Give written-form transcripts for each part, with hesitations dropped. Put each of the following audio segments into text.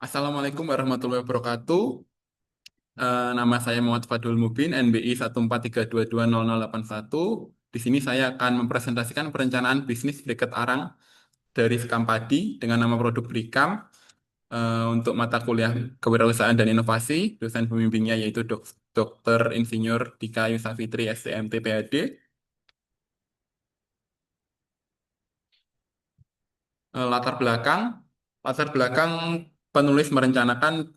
Assalamualaikum warahmatullahi wabarakatuh. Nama saya Muhammad Fadul Mubin, NBI 143220081. Di sini saya akan mempresentasikan perencanaan bisnis briket arang dari sekam padi dengan nama produk Brikam untuk mata kuliah kewirausahaan dan inovasi. Dosen pembimbingnya yaitu Dr. Insinyur Dika Yusafitri, STMT, PhD. Latar belakang, latar belakang penulis merencanakan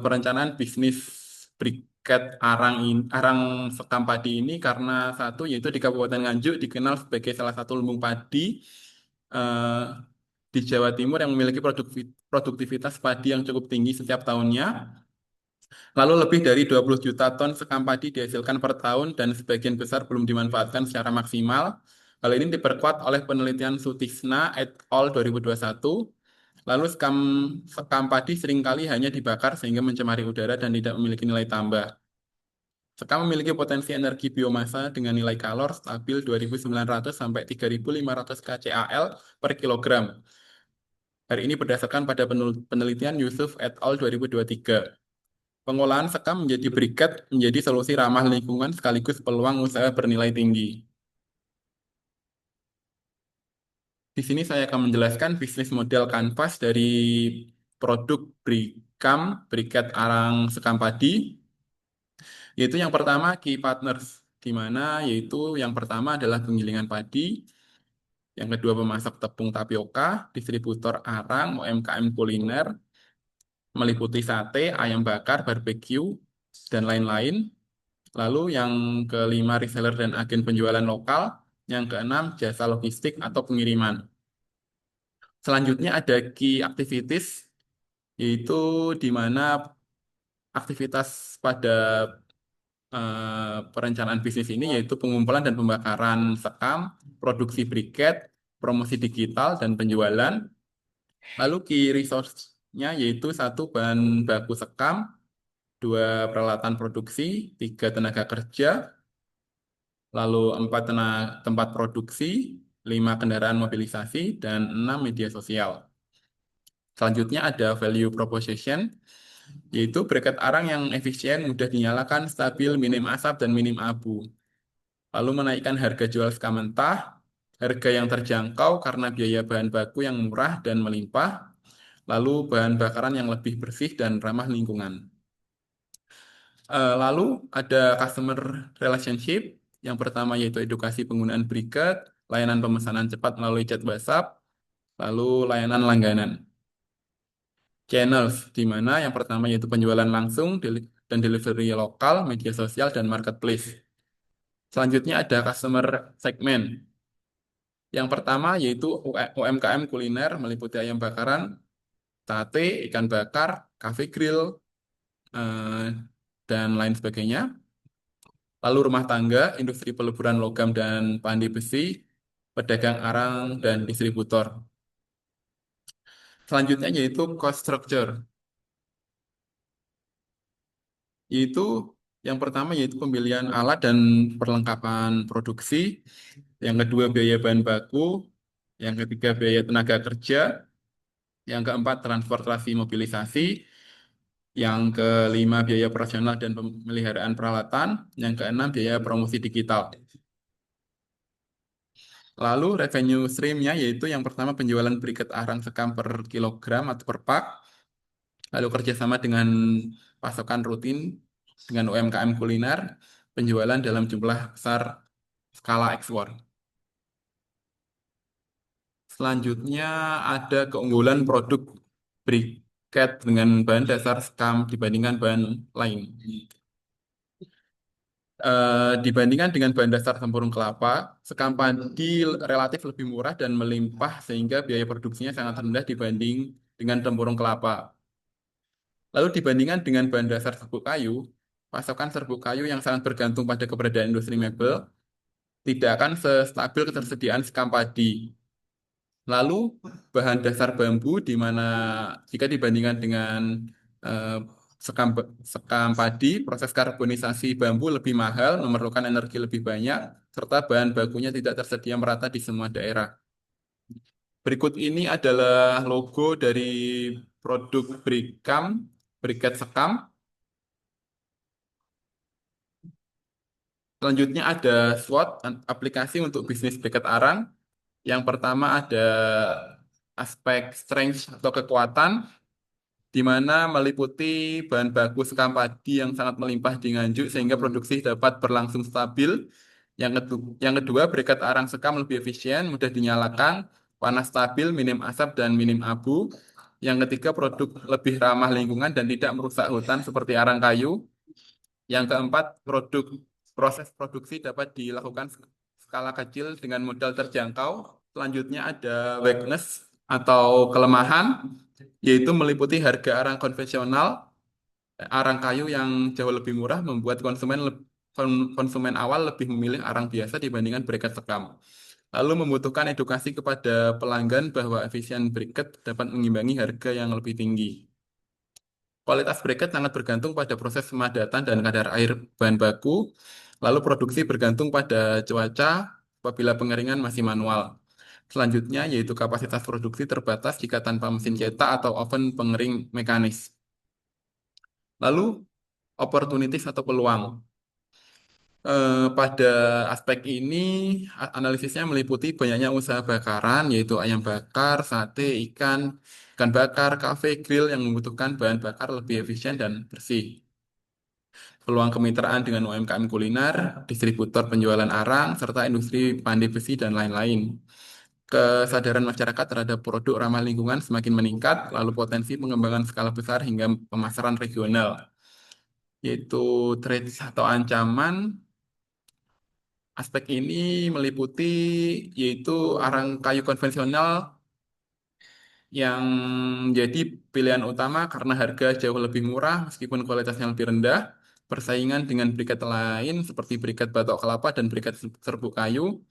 perencanaan bisnis briket arang sekam padi ini karena satu yaitu di Kabupaten Nganjuk dikenal sebagai salah satu lumbung padi eh, di Jawa Timur yang memiliki produktivitas padi yang cukup tinggi setiap tahunnya. Lalu lebih dari 20 juta ton sekam padi dihasilkan per tahun dan sebagian besar belum dimanfaatkan secara maksimal. Hal ini diperkuat oleh penelitian Sutisna et al. 2021. Lalu sekam padi seringkali hanya dibakar sehingga mencemari udara dan tidak memiliki nilai tambah. Sekam memiliki potensi energi biomasa dengan nilai kalor stabil 2.900 sampai 3.500 kcal per kilogram. Hari ini berdasarkan pada penelitian Yusuf et al. 2023. Pengolahan sekam menjadi briket menjadi solusi ramah lingkungan sekaligus peluang usaha bernilai tinggi. Di sini saya akan menjelaskan bisnis model kanvas dari produk Brikam, briket arang sekam padi, yaitu yang pertama key partners, di mana yaitu yang pertama adalah penggilingan padi, yang kedua pemasok tepung tapioka, distributor arang, UMKM kuliner, meliputi sate, ayam bakar, barbeque, dan lain-lain. Lalu yang kelima reseller dan agen penjualan lokal, yang keenam jasa logistik atau pengiriman. Selanjutnya ada key activities, yaitu di mana aktivitas pada perencanaan bisnis ini yaitu pengumpulan dan pembakaran sekam, produksi briket, promosi digital, dan penjualan. Lalu key resource-nya yaitu satu bahan baku sekam, dua peralatan produksi, tiga tenaga kerja, lalu empat tempat produksi, lima kendaraan mobilisasi, dan enam media sosial. Selanjutnya ada value proposition, yaitu briket arang yang efisien, mudah dinyalakan, stabil, minim asap, dan minim abu. Lalu menaikkan harga jual sekam mentah, harga yang terjangkau karena biaya bahan baku yang murah dan melimpah, lalu bahan bakaran yang lebih bersih dan ramah lingkungan. Lalu ada customer relationship, yang pertama yaitu edukasi penggunaan briket, layanan pemesanan cepat melalui chat WhatsApp, lalu layanan langganan. Channels, di mana yang pertama yaitu penjualan langsung dan delivery lokal, media sosial, dan marketplace. Selanjutnya ada customer segment. Yang pertama yaitu UMKM kuliner meliputi ayam bakaran, sate, ikan bakar, cafe grill, eh, dan lain sebagainya. Lalu rumah tangga, industri peleburan logam dan pandi besi, pedagang arang, dan distributor. Selanjutnya yaitu cost structure, yaitu yang pertama yaitu pembelian alat dan perlengkapan produksi, yang kedua biaya bahan baku, yang ketiga biaya tenaga kerja, yang keempat transportasi mobilisasi, yang kelima biaya operasional dan pemeliharaan peralatan, yang keenam biaya promosi digital. Lalu revenue stream-nya yaitu yang pertama penjualan briket arang sekam per kilogram atau per pak, lalu kerjasama dengan pasokan rutin dengan UMKM kuliner, penjualan dalam jumlah besar skala ekspor. Selanjutnya ada keunggulan produk briket dengan bahan dasar sekam dibandingkan bahan lain. Dibandingkan dengan bahan dasar tempurung kelapa, sekam padi relatif lebih murah dan melimpah sehingga biaya produksinya sangat rendah dibanding dengan tempurung kelapa. Lalu dibandingkan dengan bahan dasar serbuk kayu, pasokan serbuk kayu yang sangat bergantung pada keberadaan industri mebel tidak akan sestabil ketersediaan sekam padi. Lalu bahan dasar bambu di mana jika dibandingkan dengan eh, sekam, sekam padi, proses karbonisasi bambu lebih mahal, memerlukan energi lebih banyak, serta bahan bakunya tidak tersedia merata di semua daerah. Berikut ini adalah logo dari produk Brikam, briket sekam. Selanjutnya ada SWOT, aplikasi untuk bisnis briket arang. Yang pertama ada aspek strength atau kekuatan, di mana meliputi bahan baku sekam padi yang sangat melimpah di Nganjuk sehingga produksi dapat berlangsung stabil. Yang kedua, briket arang sekam lebih efisien, mudah dinyalakan, panas stabil, minim asap dan minim abu. Yang ketiga, produk lebih ramah lingkungan dan tidak merusak hutan seperti arang kayu. Yang keempat, proses produksi dapat dilakukan skala kecil dengan modal terjangkau. Selanjutnya ada weakness atau kelemahan, yaitu meliputi harga arang konvensional, arang kayu yang jauh lebih murah membuat konsumen awal lebih memilih arang biasa dibandingkan briket sekam. Lalu membutuhkan edukasi kepada pelanggan bahwa efisien briket dapat mengimbangi harga yang lebih tinggi. Kualitas briket sangat bergantung pada proses pemadatan dan kadar air bahan baku. Lalu produksi bergantung pada cuaca apabila pengeringan masih manual. Selanjutnya yaitu kapasitas produksi terbatas jika tanpa mesin cetak atau oven pengering mekanis. Lalu opportunities atau peluang. Pada aspek ini analisisnya meliputi banyaknya usaha bakaran yaitu ayam bakar, sate, ikan bakar, kafe, grill yang membutuhkan bahan bakar lebih efisien dan bersih. Peluang kemitraan dengan UMKM kuliner, distributor penjualan arang, serta industri pandai besi dan lain-lain. Kesadaran masyarakat terhadap produk ramah lingkungan semakin meningkat, lalu potensi pengembangan skala besar hingga pemasaran regional, yaitu threats atau ancaman. Aspek ini meliputi yaitu arang kayu konvensional yang jadi pilihan utama karena harga jauh lebih murah meskipun kualitasnya lebih rendah. Persaingan dengan briket lain seperti briket batok kelapa dan briket serbuk kayu.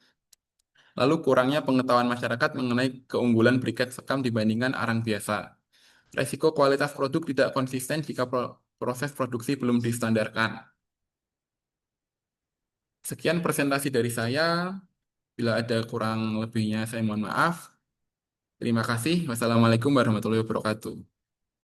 Lalu kurangnya pengetahuan masyarakat mengenai keunggulan briket sekam dibandingkan arang biasa. Resiko kualitas produk tidak konsisten jika proses produksi belum distandarkan. Sekian presentasi dari saya. Bila ada kurang lebihnya, saya mohon maaf. Terima kasih. Wassalamualaikum warahmatullahi wabarakatuh.